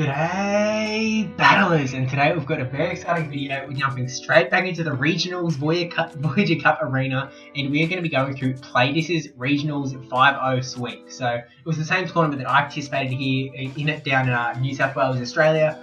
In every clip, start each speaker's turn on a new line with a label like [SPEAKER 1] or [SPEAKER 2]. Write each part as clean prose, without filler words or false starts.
[SPEAKER 1] G'day battlers, and today we've got a very exciting video. We're jumping straight back into the Regionals Voyager Cup Arena, and we're going to be going through PLAYDIS'S Regionals 5-0 sweep. So it was the same tournament that I participated here in it down in New South Wales, Australia.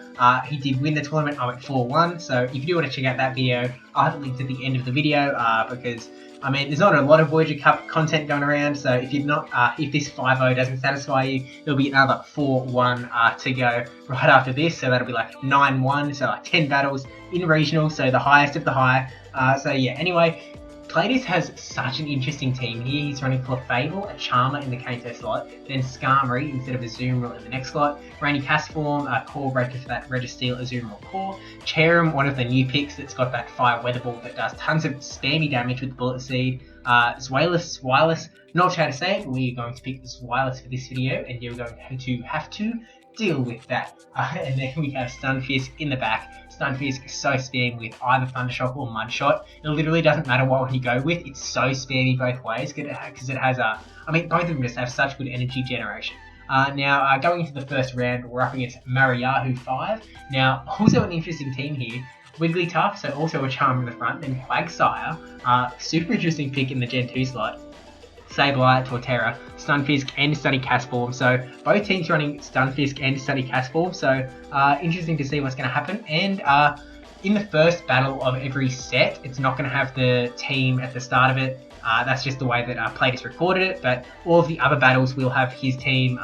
[SPEAKER 1] He did win the tournament. I went 4-1, so if you do want to check out that video, I'll have it linked at the end of the video because I mean, there's not a lot of Voyager Cup content going around, so if you're not, if this 5-0 doesn't satisfy you, there'll be another 4-1 to go right after this, so that'll be like 9-1, so like 10 battles in regional, so the highest of the high. So yeah, anyway, PLAYDIS has such an interesting team here. He's running Clefable, a Charmer in the Kanto slot, then Skarmory instead of a Azumarill in the next slot, Rainy Castform, a Core Breaker for that Registeel Azumarill Core, Cherrim, one of the new picks that's got that Fire Weather Ball that does tons of spammy damage with Bullet Seed, Zwilus, not sure how to say it, but we're going to pick Zwilus for this video, and you're going to have to deal with that. And then we have Stunfisk in the back. Stunfisk is so spammy with either Thundershock or Mudshot. It literally doesn't matter what one you go with, it's so spammy both ways because it has I mean, both of them just have such good energy generation. Now, going into the first round, we're up against Mariahu 5. Now, also an interesting team here. Wigglytuff, so also a Charmer in the front, then Quagsire, super interesting pick in the Gen 2 slot. Sableye, Torterra, Stunfisk, and Stunny Castform. So both teams running Stunfisk and Stunny Castform. So interesting to see what's going to happen. And in the first battle of every set, it's not going to have the team at the start of it. That's just the way that PLAYDIS recorded it. But all of the other battles will have his team,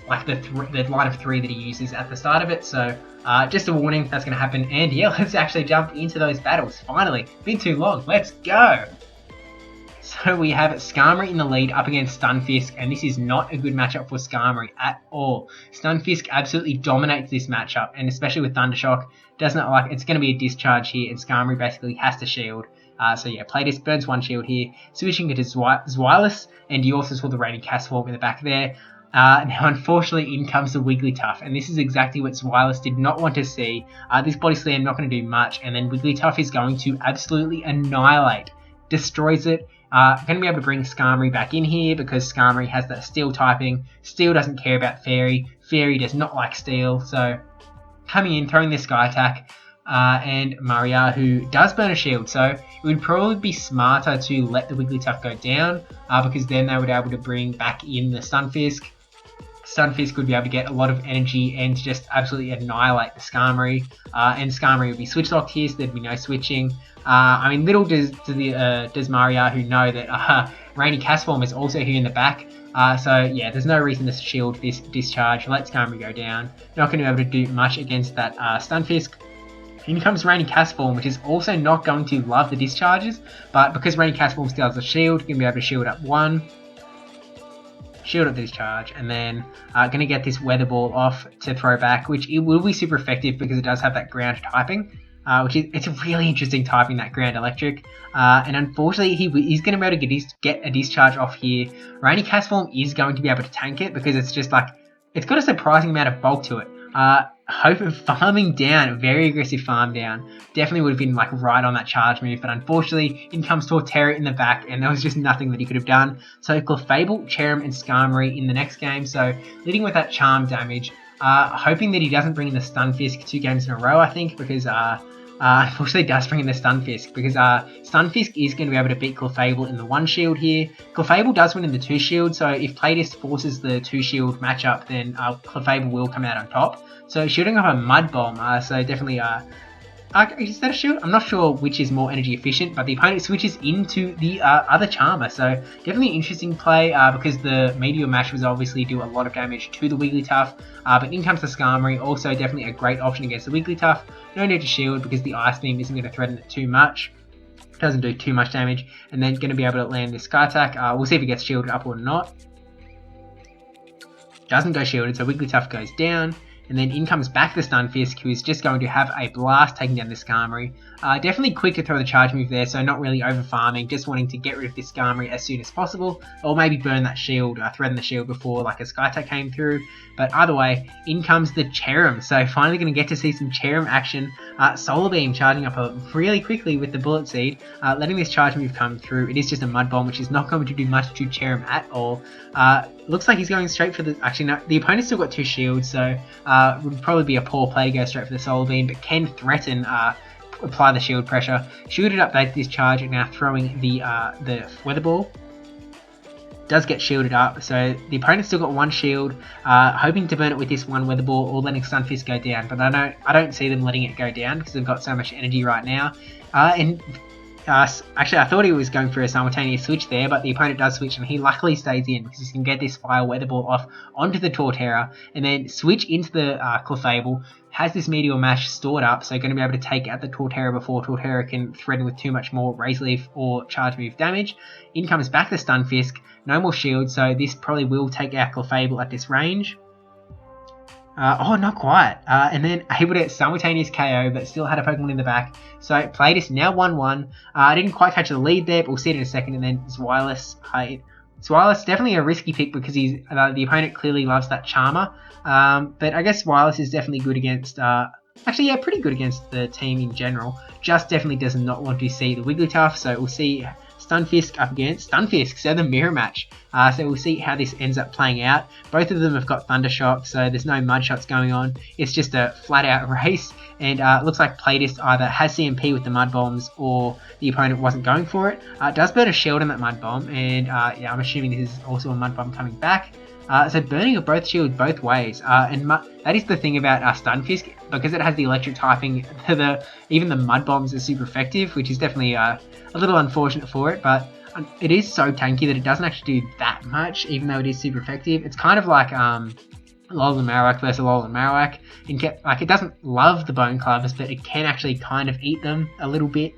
[SPEAKER 1] like the line of 3 that he uses at the start of it. So just a warning, that's going to happen. And yeah, let's actually jump into those battles. Finally, been too long. Let's go. So we have Skarmory in the lead up against Stunfisk, and this is not a good matchup for Skarmory at all. Stunfisk absolutely dominates this matchup, and especially with Thundershock, does not like it's going to be a discharge here, and Skarmory basically has to shield. So yeah, PLAYDIS burns one shield here, switching it to Zwilus, and you also saw the Rainy Castform in the back there. Now, unfortunately, in comes the Wigglytuff, and this is exactly what Zwilus did not want to see. This Body Slam not going to do much, and then Wigglytuff is going to absolutely annihilate, destroys it. Going to be able to bring Skarmory back in here because Skarmory has that Steel typing. Steel doesn't care about Fairy. Fairy does not like Steel. So coming in, throwing this Sky Attack, and Mariahu does burn a shield. So it would probably be smarter to let the Wigglytuff go down because then they would be able to bring back in the Stunfisk. Stunfisk would be able to get a lot of energy and just absolutely annihilate the Skarmory. And Skarmory would be switch locked here, so there'd be no switching. I mean, little does Mariahu know that Rainy Castform is also here in the back. So yeah, there's no reason to shield this discharge. Let Skarmory go down. Not going to be able to do much against that Stunfisk. In comes Rainy Castform, which is also not going to love the discharges, but because Rainy Castform still has a shield, you're going to be able to shield up one. Shield up discharge, and then going to get this Weather Ball off to throw back, which it will be super effective because it does have that ground typing, which is it's a really interesting typing, that ground electric. And unfortunately, he's going to be able to get a discharge off here. Rainy Castform is going to be able to tank it because it's just like it's got a surprising amount of bulk to it. Hope of farming down, very aggressive farm down. Definitely would have been like right on that charge move, but unfortunately, in comes Torterra in the back, and there was just nothing that he could have done. So Clefable, Cherrim, and Skarmory in the next game. So leading with that charm damage, hoping that he doesn't bring in the Stunfisk 2 games in a row, I think, because unfortunately does bring in the Stunfisk, because Stunfisk is going to be able to beat Clefable in the 1 shield here. Clefable does win in the 2 shield, so if PLAYDIS forces the 2 shield matchup, then Clefable will come out on top. So shooting up a Mud Bomb, so definitely, is that a shield? I'm not sure which is more energy efficient, but the opponent switches into the other Charmer, so definitely an interesting play because the Meteor Mash was obviously do a lot of damage to the Wigglytuff, but in comes the Skarmory, also definitely a great option against the Wigglytuff. No need to shield because the Ice Beam isn't going to threaten it too much. Doesn't do too much damage, and then going to be able to land this Sky Attack. We'll see if it gets shielded up or not. Doesn't go shielded, so Wigglytuff goes down. And then in comes back the Stunfisk, who is just going to have a blast taking down the Skarmory. Definitely quick to throw the charge move there, so not really over farming, just wanting to get rid of this Skarmory as soon as possible, or maybe burn that shield, threaten the shield before like a Sky Attack came through. But either way, in comes the Cherrim, so finally going to get to see some Cherrim action. Solar Beam charging up really quickly with the Bullet Seed, letting this charge move come through. It is just a Mud Bomb, which is not going to do much to Cherrim at all. Looks like he's going straight for the... Actually, no, the opponent's still got 2 shields, so would probably be a poor play to go straight for the Solar Beam, but can threaten, apply the shield pressure. Shielded update this charge, and now throwing the Weather Ball. Does get shielded up, so the opponent's still got 1 shield, hoping to burn it with this 1 Weather Ball or letting Stunfisk go down, but I don't see them letting it go down because they've got so much energy right now. Actually, I thought he was going for a simultaneous switch there, but the opponent does switch, and he luckily stays in because he can get this Fire Weather Ball off onto the Torterra, and then switch into the Clefable. Has this Meteor Mash stored up, so going to be able to take out the Torterra before Torterra can threaten with too much more Razor Leaf or Charge Move damage. In comes back the Stunfisk, no more shield, so this probably will take out Clefable at this range. Oh, not quite. And then able to simultaneous KO, but still had a Pokemon in the back. So PLAYDIS'S now 1-1. I didn't quite catch the lead there, but we'll see it in a second. And then Zweilous. Zweilous, definitely a risky pick because he's the opponent clearly loves that Charmer. But I guess Zweilous is definitely good against... actually, yeah, pretty good against the team in general. Just definitely does not want to see the Wigglytuff, so we'll see... Stunfisk up against Stunfisk, so the mirror match. So we'll see how this ends up playing out. Both of them have got Thunder Shock, so there's no Mud Shots going on. It's just a flat out race, and looks like PLAYDIS'S either has CMP with the Mud Bombs or the opponent wasn't going for it. Does burn a shield on that Mud Bomb, and yeah, I'm assuming this is also a Mud Bomb coming back. So burning of both shields both ways, and that is the thing about Stunfisk, because it has the electric typing, even the Mud Bombs are super effective, which is definitely a little unfortunate for it, but it is so tanky that it doesn't actually do that much, even though it is super effective. It's kind of like Alolan Marowak versus Alolan Marowak, it doesn't love the Bone Clubs, but it can actually kind of eat them a little bit,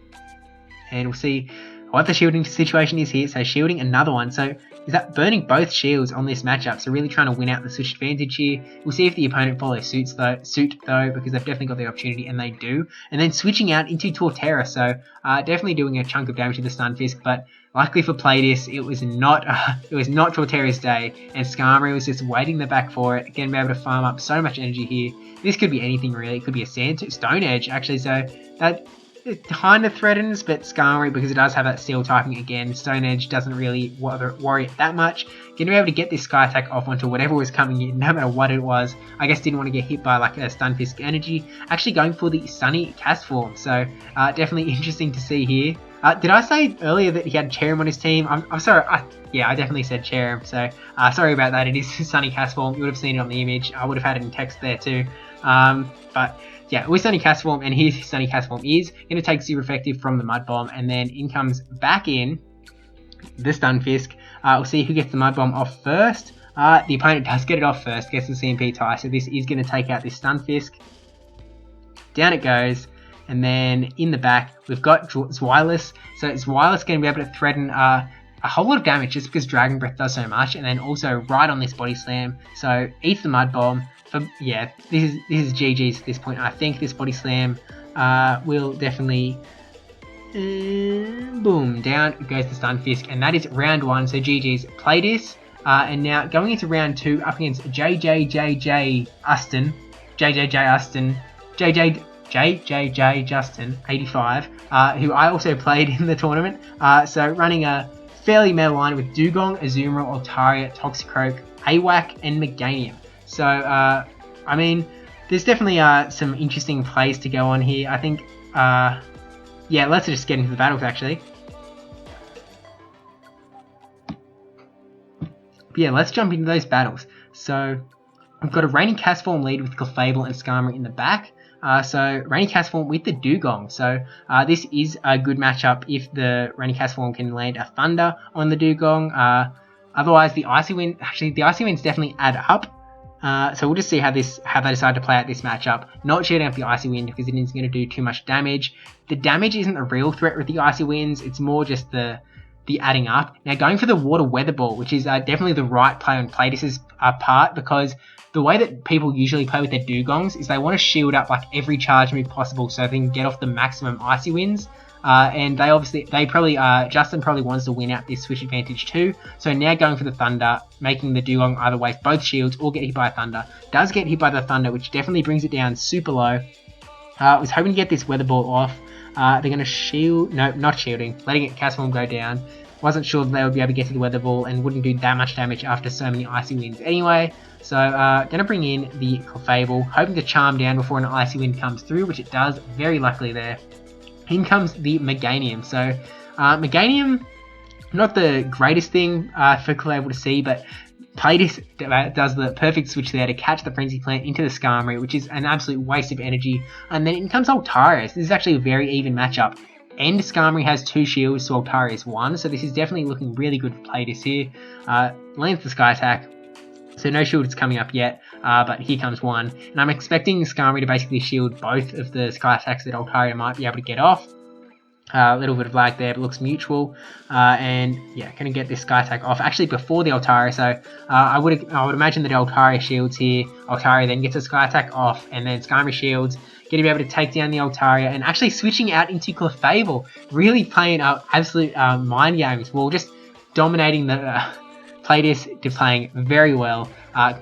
[SPEAKER 1] and we'll see what the shielding situation is here. So shielding another one, so is that burning both shields on this matchup, so really trying to win out the switch advantage here. We'll see if the opponent follows suit though, because they've definitely got the opportunity, and they do. And then switching out into Torterra, so definitely doing a chunk of damage to the Stunfisk, but luckily for PLAYDIS'S, it was not Torterra's day, and Skarmory was just waiting in the back for it. Again, be able to farm up so much energy here. This could be anything really. It could be a Stone Edge actually, so that it kind of threatens, but Skarmory, because it does have that Steel typing again, Stone Edge doesn't really worry it that much. Going to be able to get this Sky Attack off onto whatever was coming in, no matter what it was. I guess didn't want to get hit by like a Stunfisk energy. Actually going for the Sunny Castform, so definitely interesting to see here. Did I say earlier that he had Cherrim on his team? I'm sorry, yeah, I definitely said Cherrim, so sorry about that. It is Sunny Castform. You would have seen it on the image. I would have had it in text there too. But yeah, with Sunny Castform, and here's Sunny Castform is going to take super effective from the Mud Bomb, and then in comes back in the Stunfisk. We'll see who gets the Mud Bomb off first. The opponent does get it off first, gets the CMP tie, so this is going to take out this Stunfisk. Down it goes, and then in the back we've got Zweilous. So Zweilous going to be able to threaten a whole lot of damage just because Dragon Breath does so much, and then also right on this Body Slam, so eats the Mud Bomb. Yeah, this is GG's at this point. I think this Body Slam will definitely... boom, down goes the Stunfisk, and that is round 1, so GG's PLAYDIS'S. And now going into round 2 up against JJJ Justin 85, who I also played in the tournament. So running a fairly meta line with Dugong, Azumarill, Altaria, Toxicroak, AWAC, and Meganium. So, I mean, there's definitely some interesting plays to go on here. I think, yeah, let's just get into the battles, actually. But yeah, let's jump into those battles. So, we've got a Raining Castform lead with Clefable and Skarmory in the back. So, Raining Castform with the Dugong. So, this is a good matchup if the Raining Castform can land a Thunder on the Dugong. Otherwise, the Icy Wind, actually, the Icy Winds definitely add up. So we'll just see how they decide to play out this matchup. Not shooting up the Icy Wind because it isn't going to do too much damage. The damage isn't a real threat with the Icy Winds. It's more just the the adding up. Now going for the water weather ball, which is definitely the right play on PLAYDIS'S part, because the way that people usually play with their dugongs is they want to shield up like every charge move possible so they can get off the maximum icy winds. And Justin probably wants to win out this switch advantage too. So now going for the thunder, making the dugong either waste both shields or get hit by a thunder. Does get hit by the thunder, which definitely brings it down super low. Was hoping to get this weather ball off. They're going to shield, no, not shielding, letting it cast form go down. Wasn't sure that they would be able to get to the weather ball and wouldn't do that much damage after so many icy winds anyway. So going to bring in the Clefable, hoping to charm down before an icy wind comes through, which it does, very luckily there. In comes the Meganium. So Meganium, not the greatest thing for Clefable to see, but PLAYDIS does the perfect switch there to catch the Frenzy Plant into the Skarmory, which is an absolute waste of energy. And then in comes Altarius. This is actually a very even matchup. And Skarmory has 2 shields, so Altarius 1. So this is definitely looking really good for PLAYDIS here. Lands the Sky Attack. So no shield is coming up yet, but here comes one. And I'm expecting Skarmory to basically shield both of the Sky Attacks that Altaria might be able to get off. A little bit of lag there, but looks mutual. And yeah, going to get this Sky Attack off actually before the Altaria. So I would imagine that Altaria shields here. Altaria then gets a Sky Attack off, and then Skarmory shields. Going to be able to take down the Altaria and actually switching out into Clefable. Really playing absolute mind games. Well, just dominating the PLAYDIS to playing very well. Going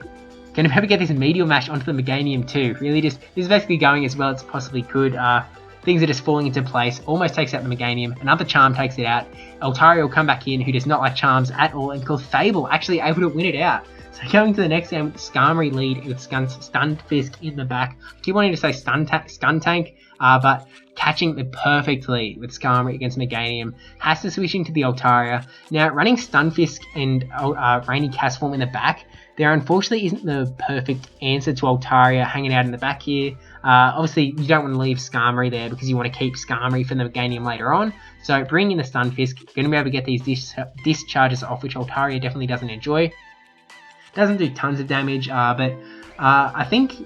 [SPEAKER 1] to be able to get this Meteor Mash onto the Meganium too. Really just, this is basically going as well as it possibly could. Things are just falling into place. Almost takes out the Meganium. Another Charm takes it out. Altaria will come back in, who does not like Charms at all. And Clefable actually able to win it out. So going to the next game with the Skarmory lead with Stunfisk in the back. I keep wanting to say Stun Tank, but catching the perfect lead with Skarmory against Meganium. Has to switch into the Altaria. Now running Stunfisk and Rainy Castform in the back, there unfortunately isn't the perfect answer to Altaria hanging out in the back here. Obviously, you don't want to leave Skarmory there because you want to keep Skarmory for the Meganium later on. So bringing in the Stunfisk, going to be able to get these discharges off, which Altaria definitely doesn't enjoy. Doesn't do tons of damage, but I think,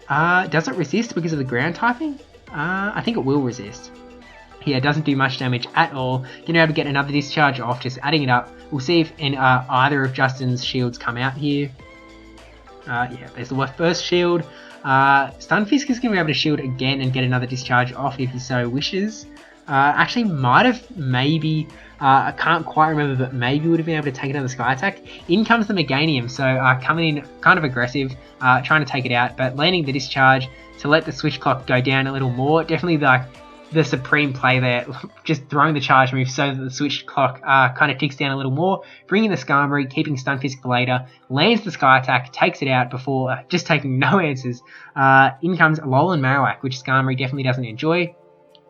[SPEAKER 1] does it resist because of the ground typing? I think it will resist. Yeah, it doesn't do much damage at all. Going to be able to get another discharge off, just adding it up. We'll see if either of Justin's shields come out here. Yeah, there's the first shield. Stunfisk is going to be able to shield again and get another discharge off if he so wishes. Actually might have maybe, I can't quite remember, but maybe would have been able to take another Sky Attack. In comes the Meganium, so coming in kind of aggressive, trying to take it out, but landing the discharge to let the switch clock go down a little more. Definitely like the supreme play there, just throwing the charge move so that the switch clock kind of ticks down a little more, bringing the Skarmory, keeping Stunfisk for later, lands the Sky Attack, takes it out before just taking no answers. In comes Alolan Marowak, which Skarmory definitely doesn't enjoy.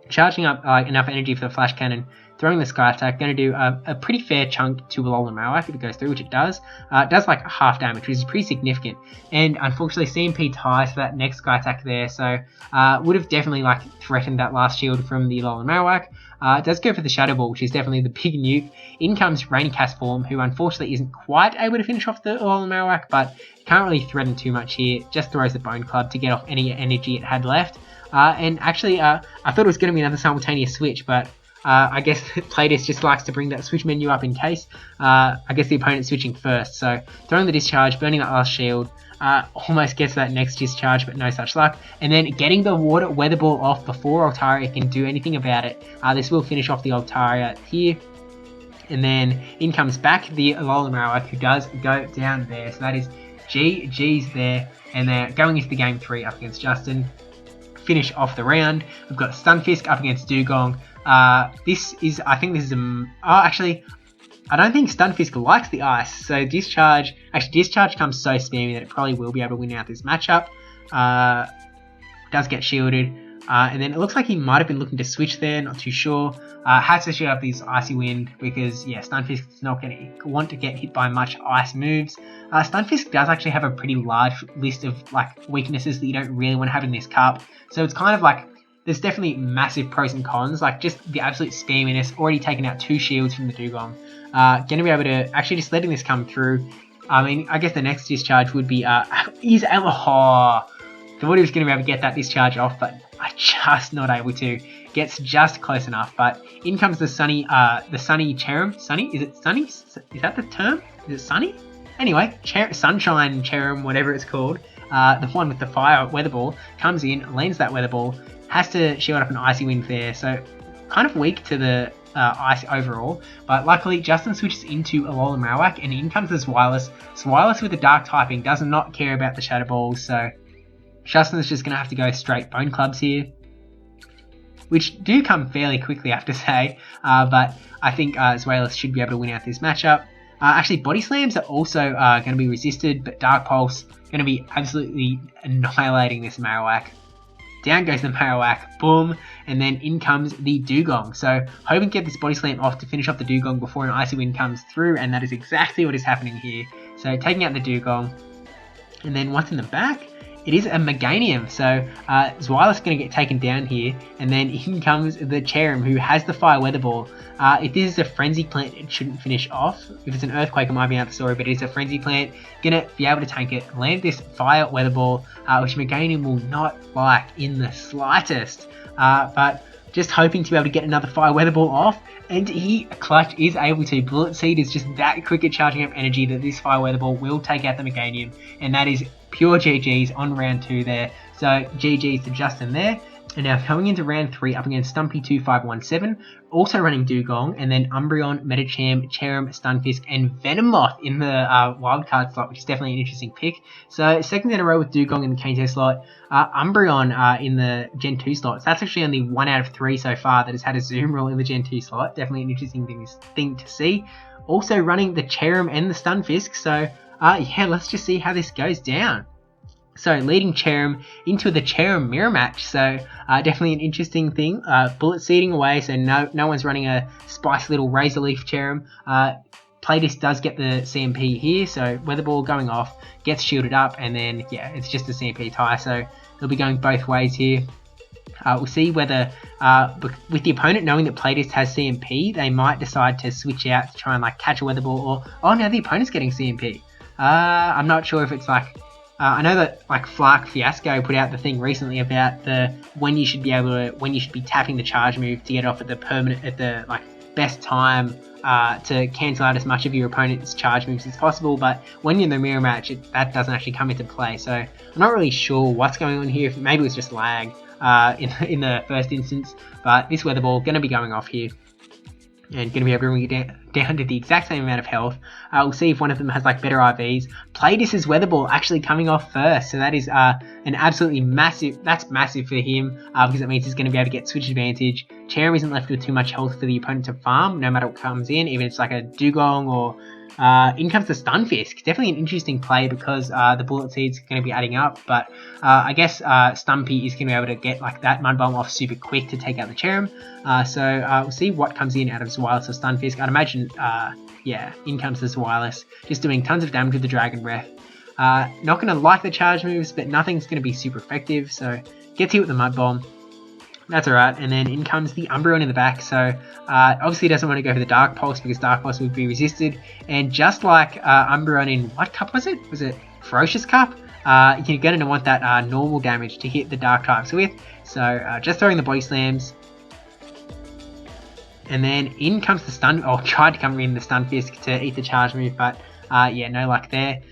[SPEAKER 1] Charging up enough energy for the Flash Cannon, throwing the Sky Attack, going to do a pretty fair chunk to Alolan Marowak if it goes through, which it does. It does like half damage, which is pretty significant. And unfortunately, CMP ties for that next Sky Attack there, so would have definitely like threatened that last shield from the Alolan Marowak. It does go for the Shadow Ball, which is definitely the big nuke. In comes Rainy Castform, who unfortunately isn't quite able to finish off the Alolan Marowak, but can't really threaten too much here. Just throws the Bone Club to get off any energy it had left. And actually, I thought it was going to be another simultaneous switch, but I guess PLAYDIS just likes to bring that switch menu up in case. I guess the opponent's switching first, so throwing the discharge, burning that last shield, almost gets that next discharge, but no such luck. And then getting the weather ball off before Altaria can do anything about it. This will finish off the Altaria here. And then in comes back the Alolan Marowak, who does go down there. So that is GG's there. And they're going into the game 3 up against Justin. Finish off the round. We've got Stunfisk up against Dugong. I think this is actually, I don't think Stunfisk likes the ice, so Discharge comes so spammy that it probably will be able to win out this matchup. Does get shielded, and then it looks like he might have been looking to switch there, not too sure. Had to shield up this Icy Wind because, yeah, Stunfisk is not going to want to get hit by much ice moves. Stunfisk does actually have a pretty large list of like weaknesses that you don't really want to have in this cup, so it's kind of like, there's definitely massive pros and cons, like just the absolute spamminess, already taken out 2 shields from the Dugong. Going to be able to, actually just letting this come through. I mean, I guess the next discharge would be, thought he was going to be able to get that discharge off, but I just not able to. Gets just close enough, but in comes the sunny Cherrim. Sunny? Is it sunny? Is that the term? Is it sunny? Anyway, sunshine Cherrim, whatever it's called. The one with the fire weather ball comes in, lands that weather ball, has to shield up an icy wind there, so kind of weak to the ice overall, but luckily Justin switches into Alola Marowak and in comes the Zweilous. Zweilous with the dark typing does not care about the Shadow Balls, so Justin's just going to have to go straight Bone Clubs here, which do come fairly quickly I have to say, but I think Zweilous should be able to win out this matchup. Actually, Body Slams are also going to be resisted, but Dark Pulse going to be absolutely annihilating this Marowak. Down goes the Marowak, boom, and then in comes the Dugong. So hoping to get this Body Slam off to finish off the Dugong before an Icy Wind comes through, and that is exactly what is happening here. So taking out the Dugong, and then what's in the back? It is a Meganium, so Zweilous is going to get taken down here, and then in comes the Cherrim, who has the Fire Weather Ball. If this is a Frenzy Plant, it shouldn't finish off. If it's an Earthquake, it might be out the story, but it is a Frenzy Plant. Going to be able to tank it, land this Fire Weather Ball, which Meganium will not like in the slightest, but just hoping to be able to get another Fire Weather Ball off, and Clutch is able to. Bullet Seed is just that quick at charging up energy that this Fire Weather Ball will take out the Meganium, and that is pure GG's on round 2 there. So GG's to Justin there. And now coming into round 3 up against Stumpy2517, also running Dugong, and then Umbreon, Medicham, Cherrim, Stunfisk, and Venomoth in the wildcard slot, which is definitely an interesting pick. So second in a row with Dugong in the Kanto slot, Umbreon in the Gen 2 slot. So that's actually only 1 out of 3 so far that has had a Zoom rule in the Gen 2 slot. Definitely an interesting thing to see. Also running the Cherrim and the Stunfisk, so yeah, let's just see how this goes down. So leading Cherrim into the Cherrim mirror match, so definitely an interesting thing. Bullet seeding away, so no one's running a spicy little Razor Leaf Cherrim. PLAYDIS'S does get the CMP here, so Weather Ball going off, gets shielded up, and then yeah, it's just a CMP tie, so they'll be going both ways here. We'll see whether, with the opponent knowing that PLAYDIS'S has CMP, they might decide to switch out to try and like catch a Weather Ball, or oh no, the opponent's getting CMP. I'm not sure if it's like. I know that like Flark Fiasco put out the thing recently about when you should be tapping the charge move to get off at the like best time to cancel out as much of your opponent's charge moves as possible. But when you're in the mirror match, that doesn't actually come into play. So I'm not really sure what's going on here. Maybe it was just lag in the first instance. But this Weather Ball going to be going off here. And going to be able to bring it down to the exact same amount of health. We'll see if one of them has like better IVs. PLAYDIS'S Weather Ball actually coming off first, so that is an absolutely massive. That's massive for him because it means he's going to be able to get switch advantage. Cherrim isn't left with too much health for the opponent to farm, no matter what comes in, even if it's like a Dugong or in comes the Stunfisk. Definitely an interesting play because the Bullet Seed's going to be adding up, but I guess Stumpy is going to be able to get like that Mud Bomb off super quick to take out the Cherrim. So we'll see what comes in out of Zweilous or Stunfisk. I'd imagine, yeah, in comes the Zweilous, just doing tons of damage with the Dragon Breath. Not going to like the charge moves, but nothing's going to be super effective, so gets hit with the Mud Bomb. That's alright, and then in comes the Umbreon in the back, so obviously doesn't want to go for the Dark Pulse because Dark Pulse would be resisted, and just like Umbreon in, what cup was it? Was it Ferocious Cup? You're going to want that normal damage to hit the Dark types with, so just throwing the Body Slams, and then in comes the tried to come in the Stunfisk to eat the charge move, but yeah, no luck there.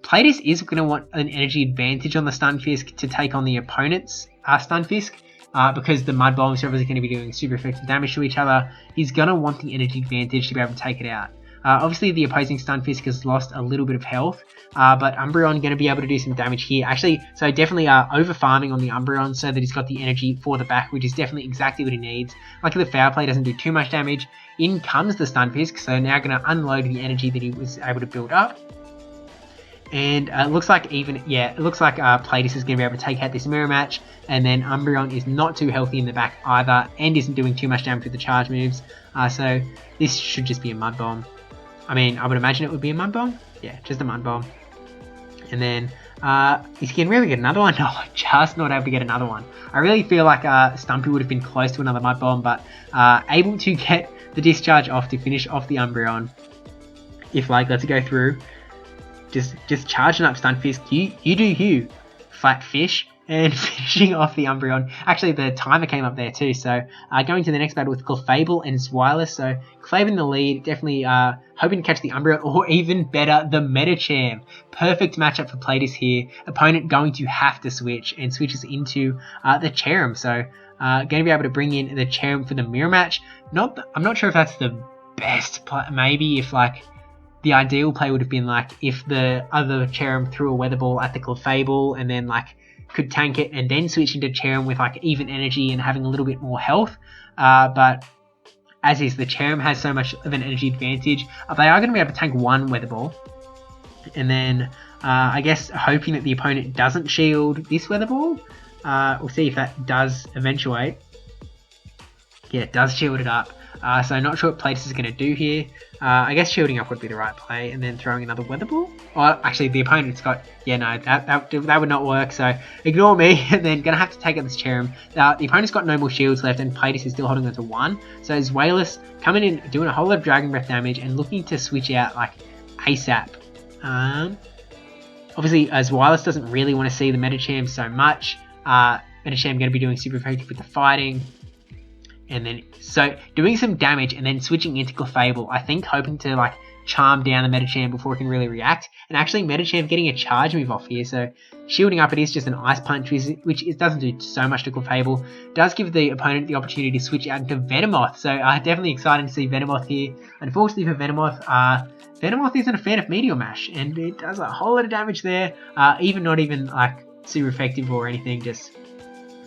[SPEAKER 1] PLAYDIS'S is going to want an energy advantage on the Stunfisk to take on the opponent's Stunfisk, because the Mud Bombs are obviously going to be doing super effective damage to each other. He's going to want the energy advantage to be able to take it out. Obviously the opposing Stunfisk has lost a little bit of health, but Umbreon going to be able to do some damage here. Actually, so definitely over farming on the Umbreon so that he's got the energy for the back, which is definitely exactly what he needs. Luckily the Foul Play doesn't do too much damage. In comes the Stunfisk, so now going to unload the energy that he was able to build up. And it looks like PLAYDIS'S is going to be able to take out this mirror match, and then Umbreon is not too healthy in the back either, and isn't doing too much damage with the charge moves. So this should just be a Mud Bomb. I mean, I would imagine it would be a Mud Bomb. Yeah, just a Mud Bomb. And then is he going to be able to get another one? No, just not able to get another one. I really feel like Stumpy would have been close to another Mud Bomb, but able to get the discharge off to finish off the Umbreon. If like lets it go through. Just charging up Stunfisk. You do you, flat fish. and finishing off the Umbreon. Actually, the timer came up there too. So going to the next battle with Clefable and Zweilous. So Clefable in the lead, definitely hoping to catch the Umbreon, or even better, the Medicham. Perfect matchup for PLAYDIS'S here. Opponent going to have to switch, and switches into the Cherrim. So going to be able to bring in the Cherrim for the mirror match. I'm not sure if that's the best play. Maybe if like the ideal play would have been like if the other Cherrim threw a Weather Ball at the Clefable and then like could tank it and then switch into Cherrim with like even energy and having a little bit more health. But as is, the Cherrim has so much of an energy advantage. They are going to be able to tank one Weather Ball. And then I guess hoping that the opponent doesn't shield this Weather Ball. We'll see if that does eventuate. Yeah, it does shield it up. So not sure what PLAYDIS'S is going to do here. I guess shielding up would be the right play, and then throwing another Weather Ball. Or actually, the opponent's got... Yeah, no, that would not work, so ignore me. And then going to have to take out this Cherrim. The opponent's got no more shields left, and PLAYDIS'S is still holding on to 1. So Zweilous coming in, doing a whole lot of Dragon Breath damage, and looking to switch out, like, ASAP. Obviously, Zweilous doesn't really want to see the Medicham so much. Medicham going to be doing super effective with the fighting. And then, so doing some damage and then switching into Clefable, I think hoping to like charm down the Medicham before it can really react. And actually Medicham getting a charge move off here, so shielding up, it is just an Ice Punch, which it doesn't do so much to Clefable. Does give the opponent the opportunity to switch out into Venomoth, so definitely exciting to see Venomoth here. Unfortunately for Venomoth, Venomoth isn't a fan of Meteor Mash, and it does a whole lot of damage there, not even like super effective or anything, just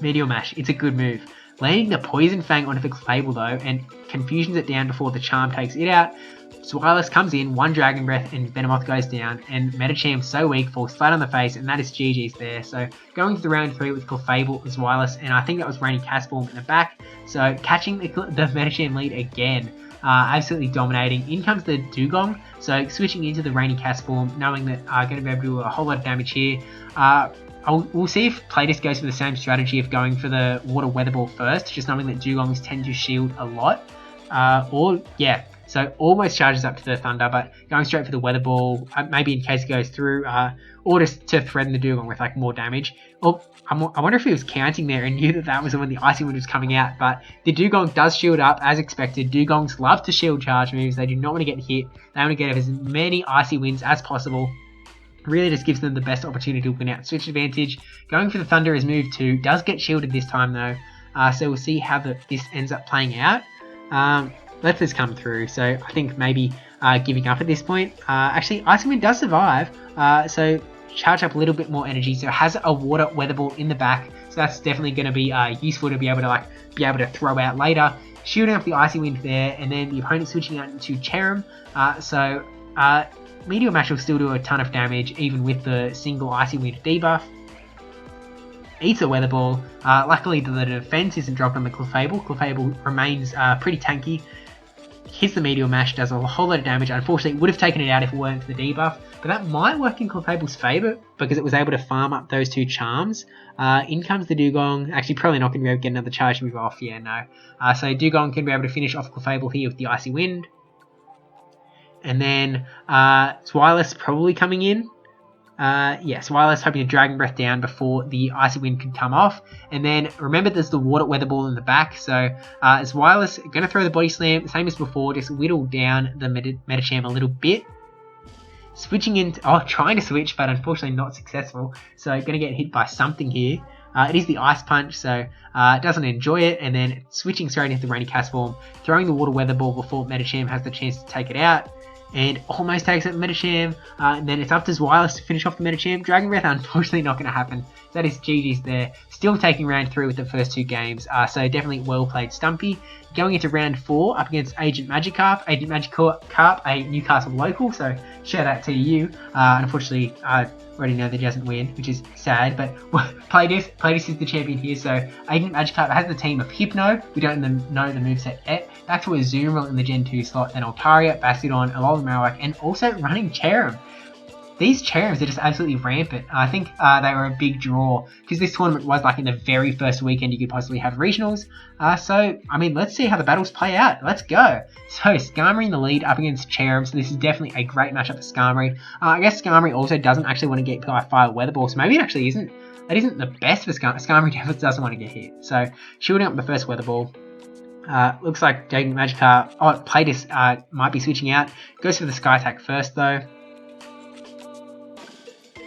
[SPEAKER 1] Meteor Mash. It's a good move. Landing the Poison Fang onto the Clefable though, and confusions it down before the Charm takes it out. Zweilous comes in, 1 Dragon Breath, and Venomoth goes down, and Medicham, so weak, falls flat on the face, and that is GG's there. So going to the round 3 with Clefable, Zweilous, and I think that was Rainy Castform in the back. So catching the Medicham lead again, absolutely dominating. In comes the Dugong, so switching into the Rainy Castform, knowing that going to be able to do a whole lot of damage here. We'll see if PLAYDIS'S goes for the same strategy of going for the Water Weather Ball first, just knowing that Dugongs tend to shield a lot. So almost charges up to the Thunder, but going straight for the Weather Ball, maybe in case it goes through, or just to threaten the Dugong with like more damage. Or I wonder if he was counting there and knew that that was when the Icy Wind was coming out, but the Dugong does shield up as expected. Dugongs love to shield charge moves, they do not want to get hit, they want to get as many Icy Winds as possible. Really just gives them the best opportunity to win out. Switch advantage. Going for the Thunder is move 2. Does get shielded this time though. So we'll see how this ends up playing out. Let this come through. So I think maybe giving up at this point. Actually, Icy Wind does survive. So charge up a little bit more energy. So it has a Water Weather Ball in the back. So that's definitely going to be useful to be able to throw out later. Shielding up the Icy Wind there, and then the opponent switching out into Cherrim. Meteor Mash will still do a ton of damage, even with the single Icy Wind debuff. Eats a Weather Ball. Luckily, the defense isn't dropped on the Clefable. Clefable remains pretty tanky. Hits the Meteor Mash, does a whole lot of damage. Unfortunately, it would have taken it out if it weren't for the debuff, but that might work in Clefable's favour because it was able to farm up those 2 charms. In comes the Dugong. Actually, probably not going to be able to get another charge move off. Yeah, no. So Dugong can be able to finish off Clefable here with the Icy Wind. And then Zweilous probably coming in. Zweilous hoping to Dragon Breath down before the Icy Wind could come off. And then remember there's the Water Weather Ball in the back. So Zweilous going to throw the Body Slam, same as before, just whittle down the Medicham a little bit. Switching into, trying to switch, but unfortunately not successful. So going to get hit by something here. It is the Ice Punch, so doesn't enjoy it. And then switching straight into the Rainy Castform, throwing the Water Weather Ball before Medicham has the chance to take it out. And almost takes out Medicham, and then it's up to Zweilous to finish off the Medicham. Dragon Breath, unfortunately not going to happen. That is GG's there. Still taking round 3 with the first 2 games, so definitely well played Stumpy. Going into round 4 up against Agent Magikarp. Agent Magikarp, a Newcastle local, so shout out to you. Unfortunately, I already know that he doesn't win, which is sad, but PLAYDIS'S is the champion here, so Agent Magikarp has the team of Hypno, we don't know the moveset yet, back to Azumarill in the Gen 2 slot, then Altaria, Bastiodon, Alolan Marowak, and also running Cherrim. These Cherrims are just absolutely rampant. I think they were a big draw because this tournament was like in the very first weekend you could possibly have regionals. So, I mean, let's see how the battles play out. Let's go. So, Skarmory in the lead up against Cherrim. So, this is definitely a great matchup for Skarmory. I guess Skarmory also doesn't actually want to get by Fire Weather Ball. So, maybe it actually isn't that isn't the best for Skarmory. Definitely doesn't want to get hit. So shielding up the first Weather Ball. Looks like Magikarp, PLAYDIS'S might be switching out. Goes for the Sky Attack first though.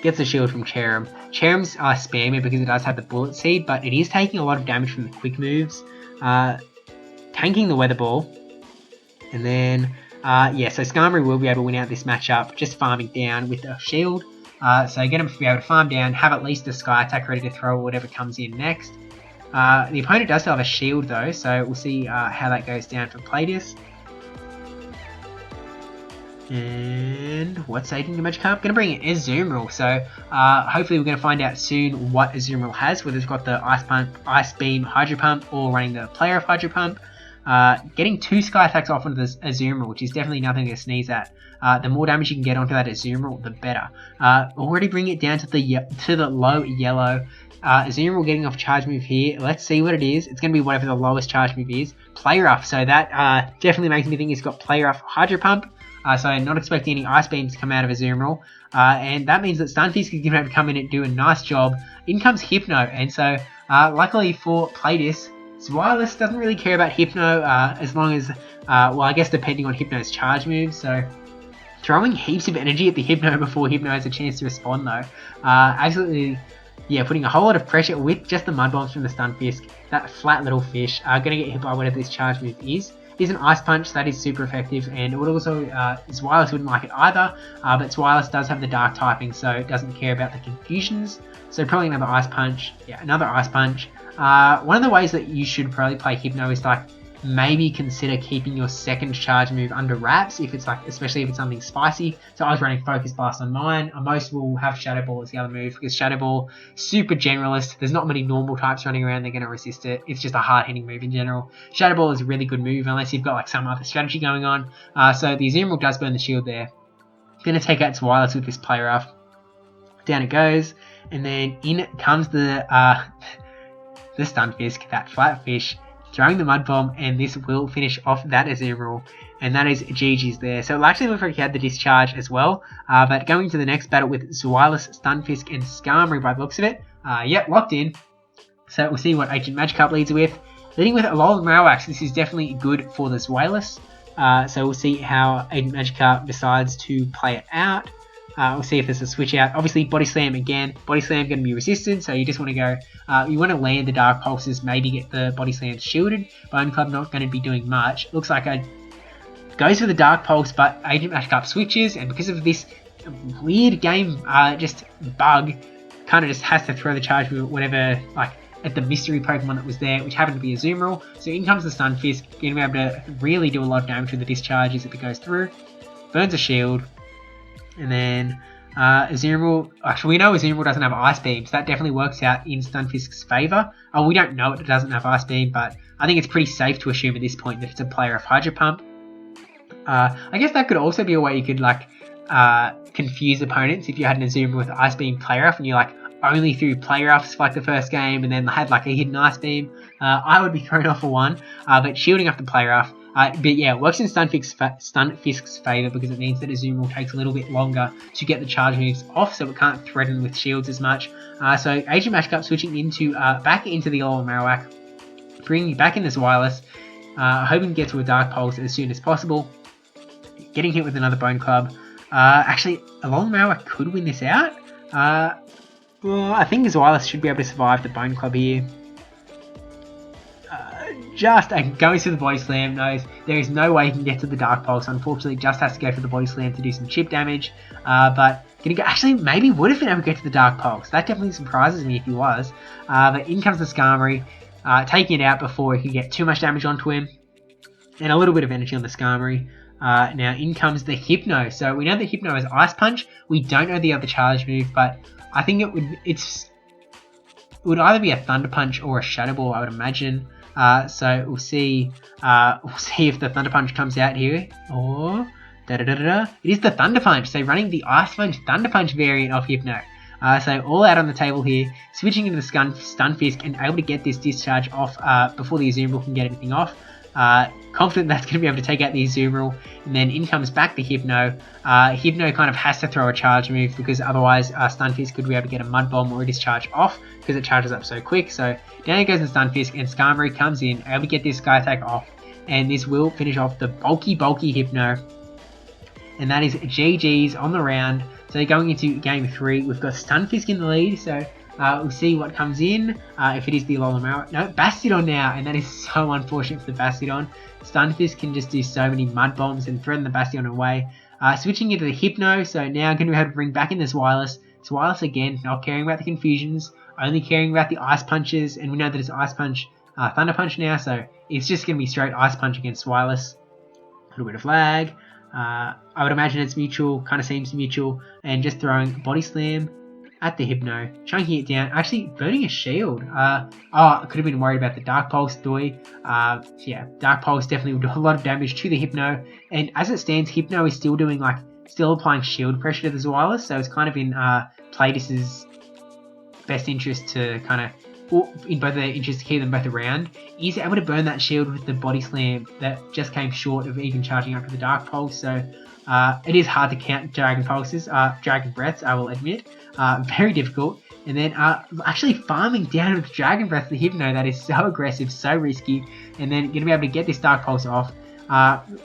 [SPEAKER 1] Gets a shield from Cherrim. Cherrim's spammy because it does have the Bullet Seed, but it is taking a lot of damage from the quick moves. Tanking the Weather Ball. And then, yeah, so Skarmory will be able to win out this matchup, just farming down with a shield. So get him to be able to farm down, have at least a Sky Attack ready to throw whatever comes in next. The opponent does still have a shield though, so we'll see how that goes down for PLAYDIS'S. And what's taking the Magikarp? Going to bring in Azumarill, so hopefully we're going to find out soon what Azumarill has, whether it's got the Ice Beam Hydro Pump or running the Player of Hydro Pump. Getting 2 Sky Attacks off onto this Azumarill, which is definitely nothing to sneeze at. The more damage you can get onto that Azumarill, the better. Already bring it down to the low yellow. Azumarill getting off charge move here. Let's see what it is. It's going to be whatever the lowest charge move is. Play Rough, so that definitely makes me think it's got Play Rough Hydro Pump. So I'm not expecting any Ice Beams to come out of Azumarill. And that means that Stunfisk is going to have to come in and do a nice job. In comes Hypno, and so luckily for PLAYDIS'S, Zweilous doesn't really care about Hypno as long as, well, I guess depending on Hypno's charge moves. So throwing heaps of energy at the Hypno before Hypno has a chance to respond though. Absolutely, yeah, putting a whole lot of pressure with just the Mud Bombs from the Stunfisk. That flat little fish going to get hit by whatever this charge move is. It is an Ice Punch, that is super effective, and it would also, Zweilous wouldn't like it either, but Zweilous does have the Dark typing, so it doesn't care about the confusions. So probably another Ice Punch, yeah, another Ice Punch. One of the ways that you should probably play Hypno is like, maybe consider keeping your second charge move under wraps, if it's like, especially if it's something spicy. So I was running Focus Blast on mine. Most will have Shadow Ball as the other move, because Shadow Ball, super generalist. There's not many normal types running around, they're going to resist it. It's just a hard hitting move in general. Shadow Ball is a really good move, unless you've got like some other strategy going on. So the Azumarill does burn the shield there. Going to take out Zweilous with this Play Rough. Down it goes, and then in comes the Stunfisk, that flat fish, throwing the Mud Bomb, and this will finish off that Azumarill, and that is GG's there. So it actually looks like he had the discharge as well, but going to the next battle with Zweilous, Stunfisk, and Skarmory by the looks of it. Yep, locked in. So we'll see what Ancient Magikarp leads with. Leading with Alolan Marowak, this is definitely good for the Zweilous. So we'll see how Ancient Magikarp decides to play it out. We'll see if there's a switch out. Obviously, Body Slam again. Body Slam going to be resisted, so you just want to go... you want to land the Dark Pulses, maybe get the Body Slam shielded. Bone Club not going to be doing much. Looks like it goes for the Dark Pulse, but Ancient Magikarp switches, and because of this weird game just bug, kind of just has to throw the charge with whatever, like, at the mystery Pokemon that was there, which happened to be Azumarill. So in comes the Stunfisk, going to be able to really do a lot of damage with the discharges if it goes through. Burns a shield. And then Azumarill, actually we know Azumarill doesn't have Ice Beam, so that definitely works out in Stunfisk's favour. We don't know it doesn't have Ice Beam, but I think it's pretty safe to assume at this point that it's a player of Hydro Pump. I guess that could also be a way you could like confuse opponents if you had an Azumarill with Ice Beam Play Rough and you like only threw Play Roughs for like the first game and then had like a hidden Ice Beam. I would be thrown off for one, but shielding off the Play Rough. But yeah, it works in Stunfisk's favour because it means that Azumarill takes a little bit longer to get the charge moves off, so it can't threaten with shields as much. So Ancient Magikarp switching into back into the Alolan Marowak, bringing back in as Zweilous, hoping to get to a Dark Pulse as soon as possible. Getting hit with another Bone Club. Actually, Alolan Marowak could win this out. Well, I think Zweilous should be able to survive the Bone Club here. Just goes for the Body Slam, knows there is no way he can get to the Dark Pulse, unfortunately just has to go for the Body Slam to do some chip damage, but gonna go, actually maybe would have been able to get to the Dark Pulse, that definitely surprises me if he was, but in comes the Skarmory, taking it out before he could get too much damage onto him, and a little bit of energy on the Skarmory. Now in comes the Hypno, so we know that Hypno has Ice Punch, we don't know the other charge move, but I think it would either be a Thunder Punch or a Shadow Ball, I would imagine. So we'll see if the Thunder Punch comes out here, or it is the Thunder Punch. So running the Ice Punch Thunder Punch variant of Hypno. So all out on the table here, switching into the Stunfisk and able to get this discharge off before the Azumarill can get anything off. Confident that's going to be able to take out the Azumarill, and then in comes back the Hypno. Hypno kind of has to throw a charge move because otherwise Stunfisk could be able to get a Mud Bomb or a discharge off because it charges up so quick. So down it goes the Stunfisk, and Skarmory comes in, able to get this Sky Attack off, and this will finish off the bulky Hypno. And that is GG's on the round. So going into game 3, we've got Stunfisk in the lead, so we'll see what comes in, if it is the Alolan no, Bastiodon now, and that is so unfortunate for the Bastiodon. Stunfisk can just do so many Mud Bombs and threaten the Bastiodon away. Switching into the Hypno, so now going to be able to bring back in this Wireless. Wireless again, not caring about the confusions, only caring about the Ice Punches, and we know that it's Ice Punch, Thunder Punch now, so it's just going to be straight Ice Punch against Wireless. A little bit of lag. I would imagine it's mutual, kind of seems mutual, and just throwing Body Slam at the Hypno, chunking it down, actually burning a shield. I could have been worried about the Dark Pulse Doi. Yeah, Dark Pulse definitely will do a lot of damage to the Hypno, and as it stands, Hypno is still doing still applying shield pressure to the Wireless, so it's kind of in PLAYDIS'S best interest to kind of, or in both their interest to keep them both around. He's able to burn that shield with the Body Slam that just came short of even charging up to the Dark Pulse, so it is hard to count Dragon Pulses, Dragon Breaths, I will admit. Very difficult. And then actually farming down with Dragon Breath the Hypno, that is so aggressive, so risky. And then going to be able to get this Dark Pulse off.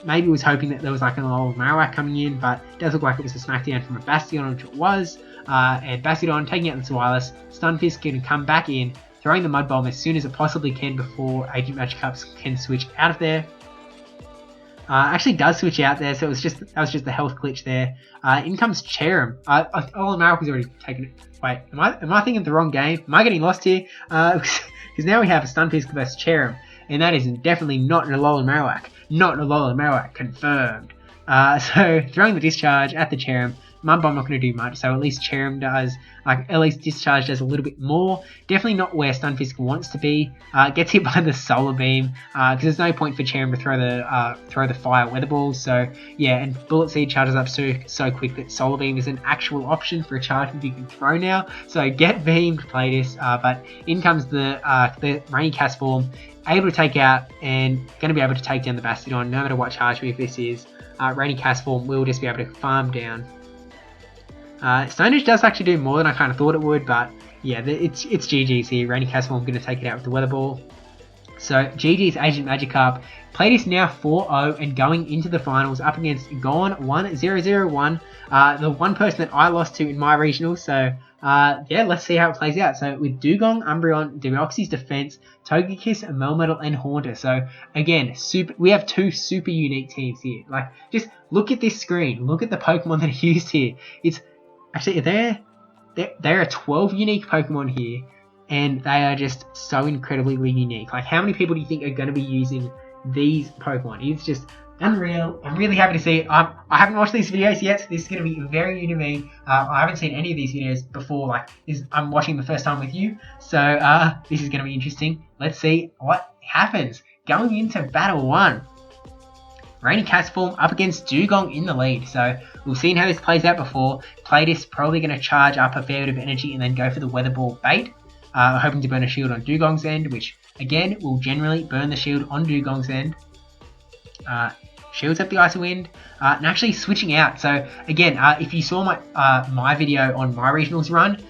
[SPEAKER 1] Maybe was hoping that there was like an old Marowak coming in, but it does look like it was a smackdown from a Bastiodon, which it was. And Bastiodon taking out this Wireless. Stunfisk going to come back in, throwing the Mud Bomb as soon as it possibly can before Agent Magikarp can switch out of there. Actually does switch out there, so that was just the health glitch there. In comes Cherrim. Marowak already taken it. Wait, am I thinking of the wrong game? Am I getting lost here? Because now we have a Stunfisk versus Cherrim, and that is definitely not an Alolan Marowak. Not an Alolan Marowak, confirmed. So throwing the discharge at the Cherrim. Mud Bomb not going to do much, so at least Cherrim does, at least Discharge does a little bit more. Definitely not where Stunfisk wants to be. Gets hit by the Solar Beam, because there's no point for Cherrim to throw the Fire Weather Balls. So yeah, and Bullet Seed charges up so quick that Solar Beam is an actual option for a charge move you can throw now. So get beamed, PLAYDIS'S, but in comes the Rainy Cast form, able to take out and going to be able to take down the Bastiodon, no matter what charge move this is. Rainy Cast form will just be able to farm down. Stone Edge does actually do more than I kind of thought it would, but yeah, it's GG's here. Rainy Cast form going to take it out with the Weather Ball. So GG's Agent Magikarp. PLAYDIS'S now 4-0 and going into the finals up against Gone1001, the one person that I lost to in my regional. So yeah, let's see how it plays out. So with Dugong, Umbreon, Deoxys Defense, Togekiss, Melmetal, and Haunter. So again, we have two super unique teams here. Just look at this screen. Look at the Pokemon that are used here. It's actually, there are 12 unique Pokemon here, and they are just so incredibly unique. How many people do you think are going to be using these Pokemon? It's just unreal. I'm really happy to see it. I haven't watched these videos yet, so this is going to be very new to me. I haven't seen any of these videos before. I'm watching the first time with you, so this is going to be interesting. Let's see what happens. Going into Battle 1. Rainy Cast form up against Dugong in the lead. So we've seen how this plays out before. PLAYDIS'S probably going to charge up a fair bit of energy and then go for the Weather Ball bait. Hoping to burn a shield on Dugong's end, which again will generally burn the shield on Dugong's end. Shields up the Icy Wind, and actually switching out. So again, if you saw my video on my regionals run,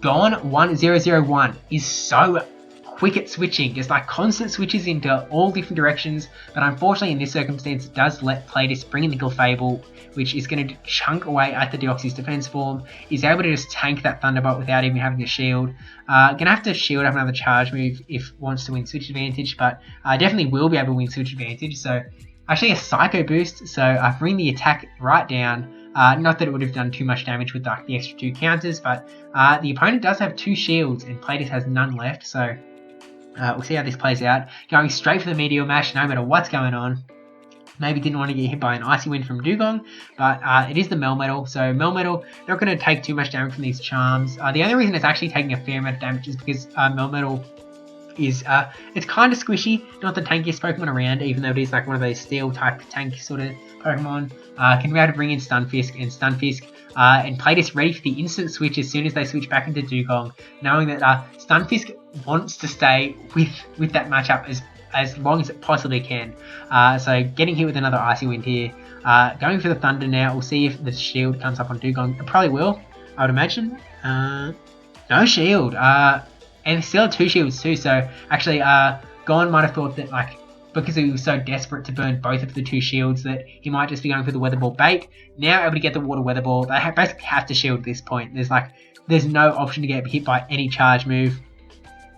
[SPEAKER 1] Gone1001 is so quick at switching, just constant switches into all different directions, but unfortunately in this circumstance it does let PLAYDIS'S bring in the Clefable, which is going to chunk away at the Deoxys Defense form. Is able to just tank that Thunderbolt without even having a shield. Gonna have to shield up another charge move if wants to win Switch Advantage, but definitely will be able to win Switch Advantage. So actually a Psycho Boost, so bring the attack right down. Not that it would have done too much damage with the extra 2 counters, but the opponent does have 2 shields and PLAYDIS'S has none left, so we'll see how this plays out. Going straight for the Meteor Mash no matter what's going on. Maybe didn't want to get hit by an Icy Wind from Dugong, but it is the Melmetal. So Melmetal, not going to take too much damage from these charms. The only reason it's actually taking a fair amount of damage is because Melmetal is, it's kind of squishy, not the tankiest Pokemon around, even though it is one of those steel type tank sort of Pokemon. Can be able to bring in Stunfisk, and PLAYDIS'S ready for the instant switch as soon as they switch back into Dugong, knowing that Stunfisk wants to stay with that matchup as long as it possibly can. So getting hit with another Icy Wind here. Going for the Thunder now. We'll see if the shield comes up on Dugong. It probably will, I would imagine. No shield. And still 2 shields too. So actually, Gon might have thought that, like, because he was so desperate to burn both of the 2 shields, that he might just be going for the Weather Ball bait. Now able to get the Water Weather Ball. They basically have to shield at this point. There's no option to get hit by any charge move.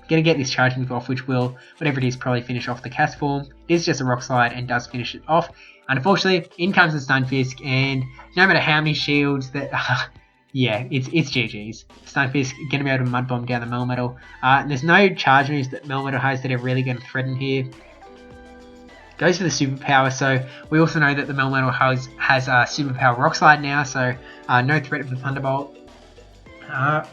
[SPEAKER 1] Gonna get this charge move off, which will, whatever it is, probably finish off the cast form. It is just a Rock Slide and does finish it off. Unfortunately, in comes the Stunfisk, and no matter how many shields that... yeah, it's GG's. Stunfisk gonna be able to Mud Bomb down the Melmetal. There's no charge moves that Melmetal has that are really going to threaten here. Goes for the Superpower, so we also know that the Melmetal has Superpower Rock Slide now, so no threat of the Thunderbolt. I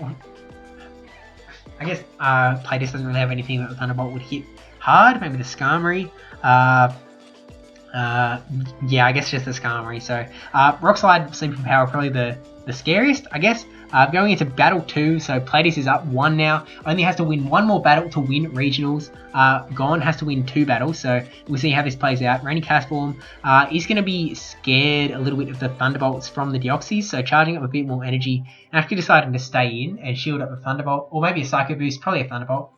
[SPEAKER 1] guess PLAYDIS'S doesn't really have anything that the Thunderbolt would hit hard. Maybe the Skarmory. Yeah, I guess just the Skarmory. So Rock Slide, Superpower, probably the scariest, I guess. Going into Battle 2, so PLAYDIS'S is up 1 now. Only has to win 1 more battle to win Regionals. Gon has to win 2 battles, so we'll see how this plays out. Rainy Castform is going to be scared a little bit of the Thunderbolts from the Deoxys, so charging up a bit more energy. And actually deciding to stay in and shield up the Thunderbolt, or maybe a Psycho Boost, probably a Thunderbolt.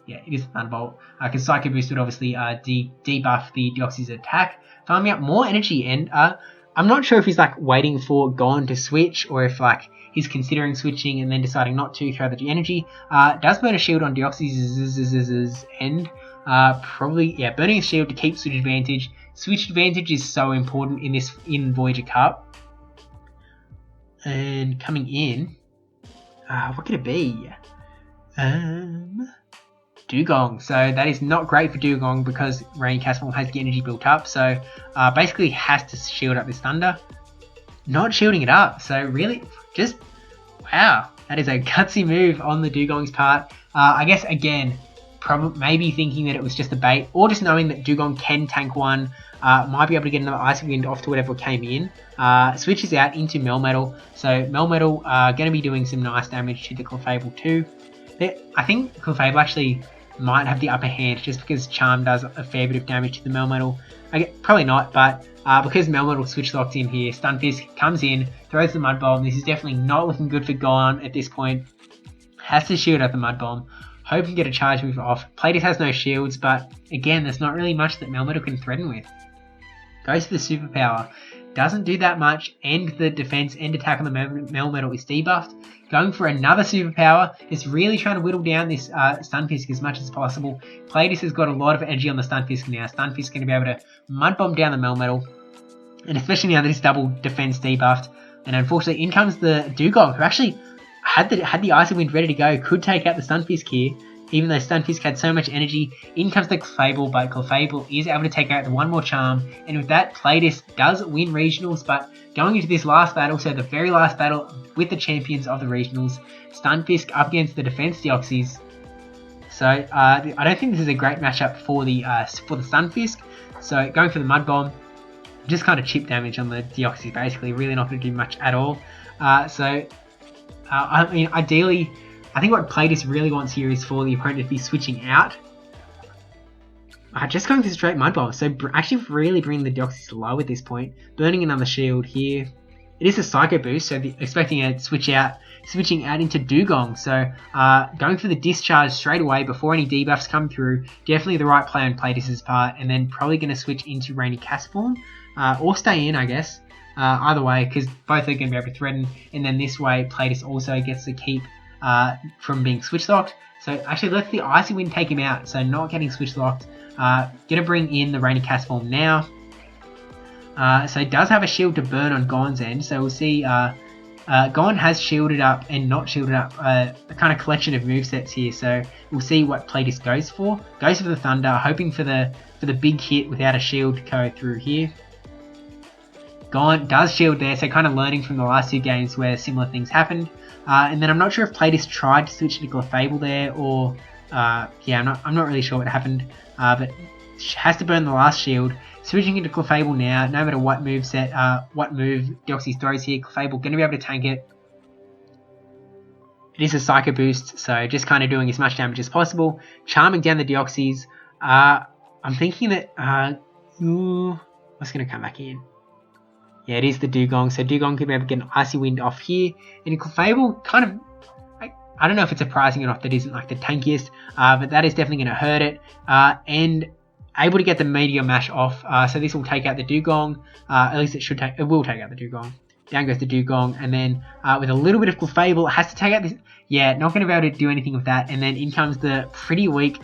[SPEAKER 1] Yeah, it is a Thunderbolt, because Psycho Boost would obviously debuff the Deoxys attack, farming up more energy. And I'm not sure if he's like waiting for Gon to switch, or if like he's considering switching and then deciding not to throw the energy. Does burn a shield on Deoxys' end. Probably, yeah, burning a shield to keep switch advantage. Switch advantage is so important in Voyager Cup. And coming in, what could it be? Dugong. So that is not great for Dugong because Rainy Castform has the energy built up. So basically has to shield up this Thunder. Not shielding it up. So really, just, wow. That is a gutsy move on the Dugong's part. I guess, again, maybe thinking that it was just a bait, or just knowing that Dugong can tank 1, might be able to get another Icy Wind off to whatever came in. Switches out into Melmetal. So Melmetal going to be doing some nice damage to the Clefable too. I think Clefable actually might have the upper hand just because Charm does a fair bit of damage to the Melmetal. Probably not, but because Melmetal switch locked in here, Stunfisk comes in, throws the Mud Bomb. This is definitely not looking good for Gon at this point. Has to shield up the Mud Bomb. Hoping to get a charge move off. PLAYDIS'S has no shields, but again, there's not really much that Melmetal can threaten with. Goes for the Superpower. Doesn't do that much, and the defense and attack on the Melmetal is debuffed. Going for another Superpower, is really trying to whittle down this Stunfisk as much as possible. PLAYDIS'S has got a lot of energy on the Stunfisk now. Stunfisk is going to be able to Mud Bomb down the Melmetal, and especially now that it's double defense debuffed. And unfortunately, in comes the Dugong, who actually had the Icy Wind ready to go, could take out the Stunfisk here. Even though Stunfisk had so much energy, in comes the Clefable, but Clefable is able to take out the 1 more Charm, and with that, PLAYDIS'S does win Regionals. But going into this last battle, so the very last battle with the champions of the Regionals, Stunfisk up against the Defense Deoxys. So I don't think this is a great matchup for the Stunfisk. So going for the Mud Bomb, just kind of chip damage on the Deoxys, basically, really not going to do much at all. I mean, ideally, I think what PLAYDIS'S really wants here is for the opponent to be switching out. Just going for straight Mud Bomb, so actually really bringing the Deoxys low at this point. Burning another shield here. It is a Psycho Boost, so expecting a switching out into Dugong. So going for the Discharge straight away before any debuffs come through. Definitely the right play on PLAYDIS'S part, and then probably going to switch into Rainy Castform. Or stay in, I guess. Either way, because both are going to be able to threaten, and then this way PLAYDIS'S also gets to keep from being switch locked. So actually let's the Icy Wind take him out, so not getting switch locked. Gonna bring in the Rainy Castform now. So it does have a shield to burn on Gon's end, so we'll see Gon has shielded up and not shielded up a kind of collection of movesets here, so we'll see what PLAYDIS'S goes for. Goes for the Thunder, hoping for the big hit without a shield to go through here. Gon does shield there, so kind of learning from the last 2 games where similar things happened. And then I'm not sure if PLAYDIS'S tried to switch to Clefable there, or yeah, I'm not really sure what happened. But has to burn the last shield. Switching into Clefable now, no matter what move Deoxys throws here, Clefable going to be able to tank it. It is a Psycho Boost, so just kind of doing as much damage as possible. Charming down the Deoxys. I'm thinking that what's going to come back in? Yeah, it is the Dugong. So Dugong could maybe get an Icy Wind off here. And Clefable kind of, I don't know if it's surprising or not that isn't like the tankiest, but that is definitely going to hurt it. And able to get the Meteor Mash off. So this will take out the Dugong. At least it will take out the Dugong. Down goes the Dugong, and then with a little bit of Clefable, it has to take out this. Yeah, not going to be able to do anything with that. And then in comes the pretty weak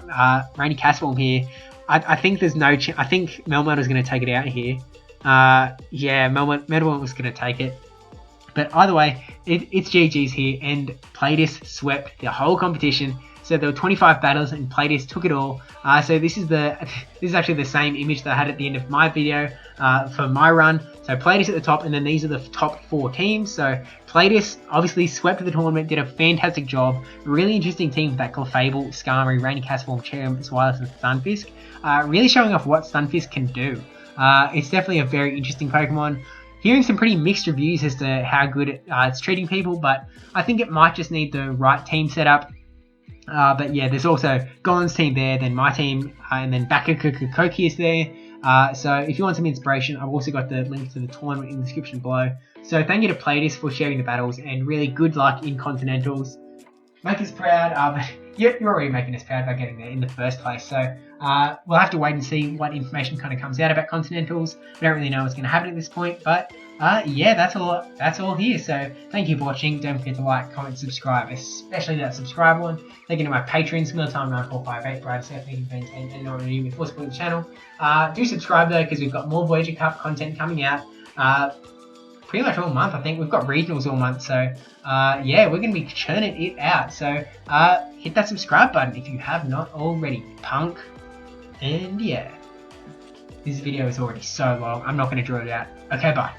[SPEAKER 1] Rainy Castform here. I think there's no chance. I think Melmetal's going to take it out here. Yeah, Melmetal was going to take it. But either way, it's GG's here, and PLAYDIS'S swept the whole competition. So there were 25 battles, and PLAYDIS'S took it all. So this is actually the same image that I had at the end of my video for my run. So PLAYDIS'S at the top, and then these are the top 4 teams. So PLAYDIS'S obviously swept the tournament, did a fantastic job. Really interesting team with that Clefable, Skarmory, Rainy Castform, Cherrim, as well as Stunfisk. Really showing off what Stunfisk can do. It's definitely a very interesting Pokemon. Hearing some pretty mixed reviews as to how good it's treating people, but I think it might just need the right team setup. But yeah, there's also Golin's team there, then my team, and then Bakakakoki is there. So if you want some inspiration, I've also got the link to the tournament in the description below. So thank you to PLAYDIS'S for sharing the battles, and really good luck in Continentals. Make us proud. You're already making us proud by getting there in the first place. So we'll have to wait and see what information kind of comes out about Continentals. We don't really know what's going to happen at this point, but yeah, that's all here. So thank you for watching. Don't forget to like, comment, subscribe, especially that subscribe one. Thank you to my patrons, Time9458, brajSF, NegativeBen10 and NotRandyN3wman for supporting the channel. Do subscribe though, because we've got more Voyager Cup content coming out. Pretty much all month, I think. We've got regionals all month, so yeah, we're going to be churning it out. So hit that subscribe button if you have not already, punk. And yeah, this video is already so long, I'm not going to draw it out. Okay, bye.